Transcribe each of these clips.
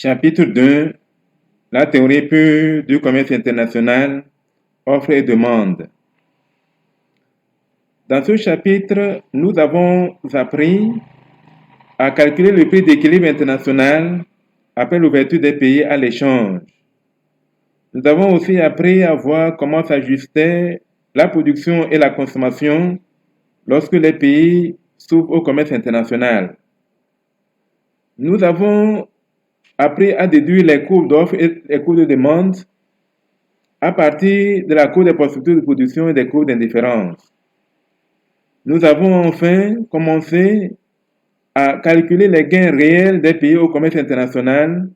Chapitre 2. La théorie pure du commerce international, offre et demande. Dans ce chapitre, nous avons appris à calculer le prix d'équilibre international après l'ouverture des pays à l'échange. Nous avons aussi appris à voir comment s'ajustait la production et la consommation lorsque les pays s'ouvrent au commerce international. Nous avons appris à déduire les courbes d'offres et les courbes de demande à partir de la courbe des possibilités de production et des courbes d'indifférence. Nous avons enfin commencé à calculer les gains réels des pays au commerce international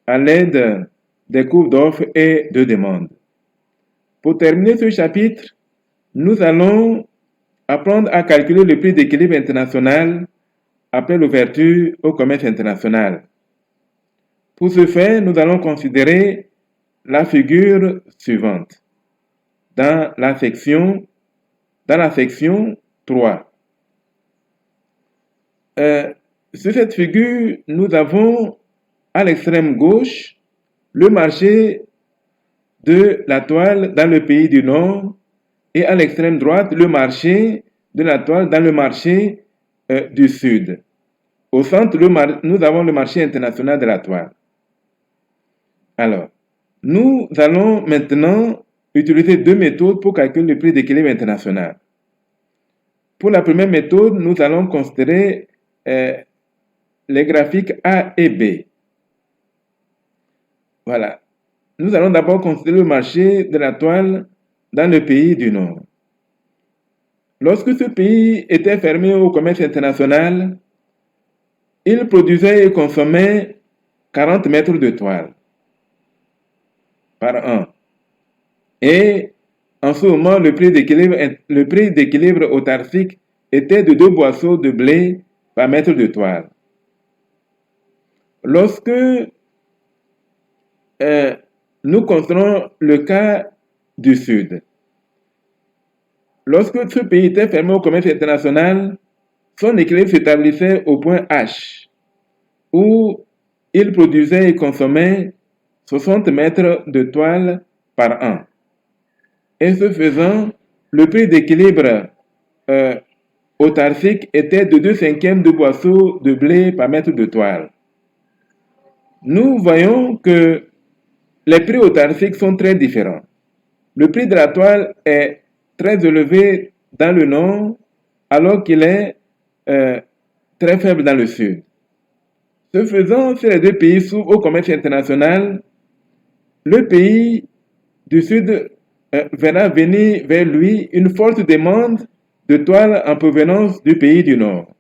à l'aide des courbes d'offres et de demande. Pour terminer ce chapitre, nous allons apprendre à calculer le prix d'équilibre international après l'ouverture au commerce international. Pour ce faire, nous allons considérer la figure suivante dans la section 3. Sur cette figure, nous avons à l'extrême gauche le marché de la toile dans le pays du Nord et à l'extrême droite le marché de la toile dans le marché du Sud. Au centre, nous avons le marché international de la toile. Alors, nous allons maintenant utiliser deux méthodes pour calculer le prix d'équilibre international. Pour la première méthode, nous allons considérer les graphiques A et B. Voilà. Nous allons d'abord considérer le marché de la toile dans le pays du Nord. Lorsque ce pays était fermé au commerce international, il produisait et consommait 40 mètres de toile par an. Et en ce moment, le prix d'équilibre autarcique était de 2 boisseaux de blé par mètre de toile. Lorsque nous considérons le cas du Sud, lorsque ce pays était fermé au commerce international, son équilibre s'établissait au point H, où il produisait et consommait 60 mètres de toile par an. Et ce faisant, le prix d'équilibre autarcique était de 2/5 de boisseaux de blé par mètre de toile. Nous voyons que les prix autarciques sont très différents. Le prix de la toile est très élevé dans le nord, alors qu'il est très faible dans le sud. Ce faisant, si les deux pays s'ouvrent au commerce international, le pays du sud verra venir vers lui une forte demande de toile en provenance du pays du nord.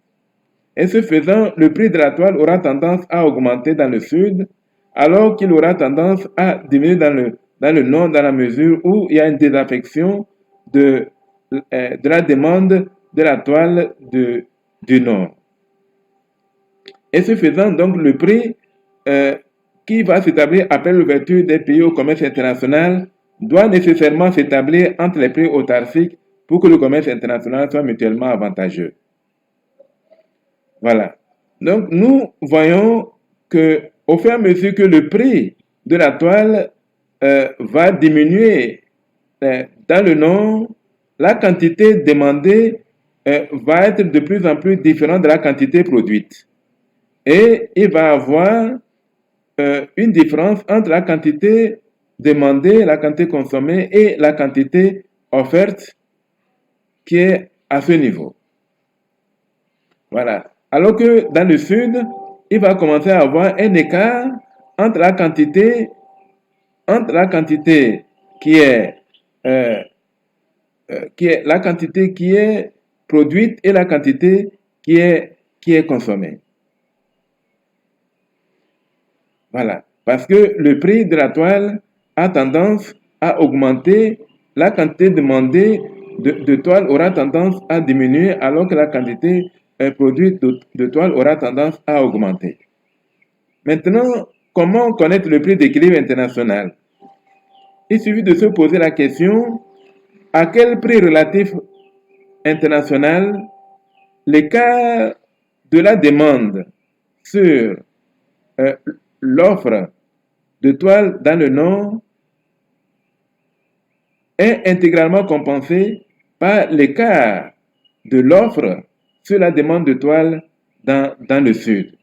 Et ce faisant, le prix de la toile aura tendance à augmenter dans le sud, alors qu'il aura tendance à diminuer dans le nord, dans la mesure où il y a une désaffection de la demande de la toile du nord. Et ce faisant, donc, le prix qui va s'établir après l'ouverture des pays au commerce international doit nécessairement s'établir entre les prix autarciques pour que le commerce international soit mutuellement avantageux. Voilà. Donc, nous voyons que au fur et à mesure que le prix de la toile va diminuer dans le nord, la quantité demandée va être de plus en plus différente de la quantité produite. Et il va y avoir une différence entre la quantité demandée, la quantité consommée et la quantité offerte qui est à ce niveau. Voilà. Alors que dans le sud, il va commencer à avoir un écart entre la quantité qui est la quantité qui est produite et la quantité qui est consommée. Voilà. Parce que le prix de la toile a tendance à augmenter, la quantité demandée de toile aura tendance à diminuer, alors que la quantité produite de toile aura tendance à augmenter. Maintenant, comment connaître le prix d'équilibre international? Il suffit de se poser la question, à quel prix relatif international l'écart de la demande sur l'offre de toile dans le Nord est intégralement compensée par l'écart de l'offre sur la demande de toile dans le Sud.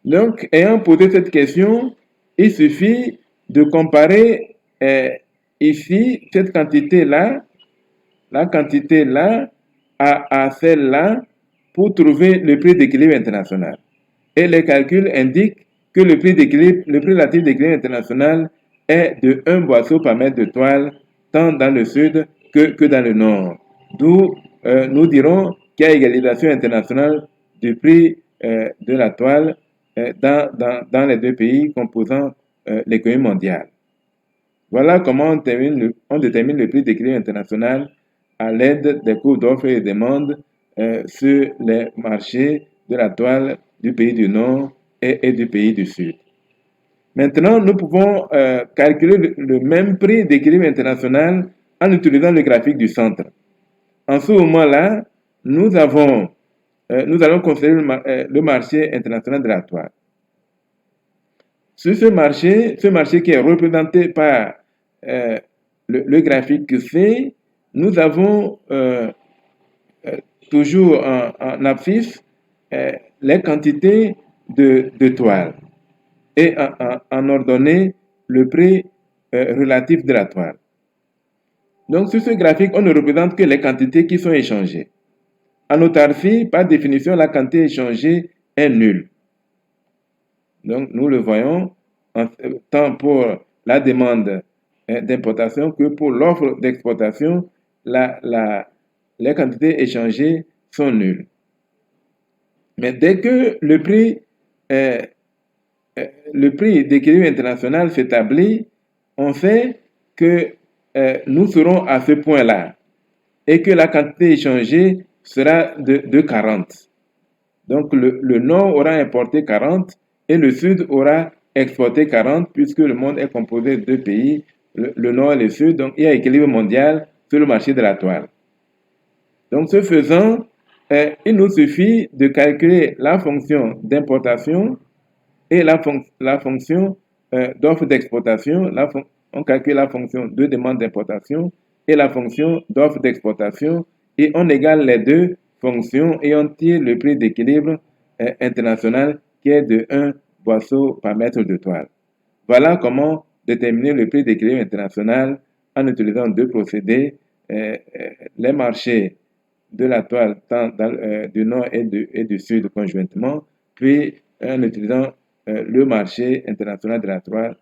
Donc, ayant posé cette question, il suffit de comparer ici cette quantité-là, la quantité-là, à celle-là pour trouver le prix d'équilibre international. Et les calculs indiquent que le prix relatif d'équilibre international est de 1 boisseau par mètre de toile, tant dans le sud que dans le nord. D'où nous dirons qu'il y a égalisation internationale du prix de la toile dans les deux pays composant l'économie mondiale. Voilà comment on détermine le prix d'équilibre international à l'aide des cours d'offres et de demande sur les marchés de la toile du pays du Nord et du pays du Sud. Maintenant, nous pouvons calculer le même prix d'équilibre international en utilisant le graphique du centre. En ce moment-là, nous allons considérer le marché international de la toile. Sur ce marché qui est représenté par le graphique C, nous avons toujours en abscisse les quantités de toile et en ordonnée le prix relatif de la toile. Donc sur ce graphique, on ne représente que les quantités qui sont échangées. En autarcie, par définition, la quantité échangée est nulle. Donc nous le voyons tant pour la demande d'importation que pour l'offre d'exportation, les quantités échangées sont nulles. Mais dès que le prix d'équilibre international s'établit, on sait que nous serons à ce point-là et que la quantité échangée sera de 40. Donc le Nord aura importé 40 et le Sud aura exporté 40 puisque le monde est composé de deux pays, le Nord et le Sud, donc il y a équilibre mondial sur le marché de la toile. Donc ce faisant, il nous suffit de calculer la fonction d'importation et la fonction d'offre d'exportation. On calcule la fonction de demande d'importation et la fonction d'offre d'exportation et on égale les deux fonctions et on tire le prix d'équilibre international qui est de 1 boisseau par mètre de toile. Voilà comment déterminer le prix d'équilibre international en utilisant deux procédés, les marchés de la toile tant du nord et du sud conjointement, puis en utilisant le marché international de la toile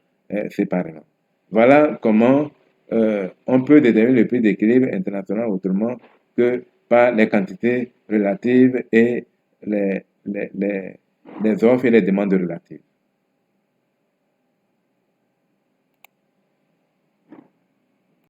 séparément. Voilà comment on peut déterminer le prix d'équilibre international autrement que par les quantités relatives et les offres et les demandes relatives.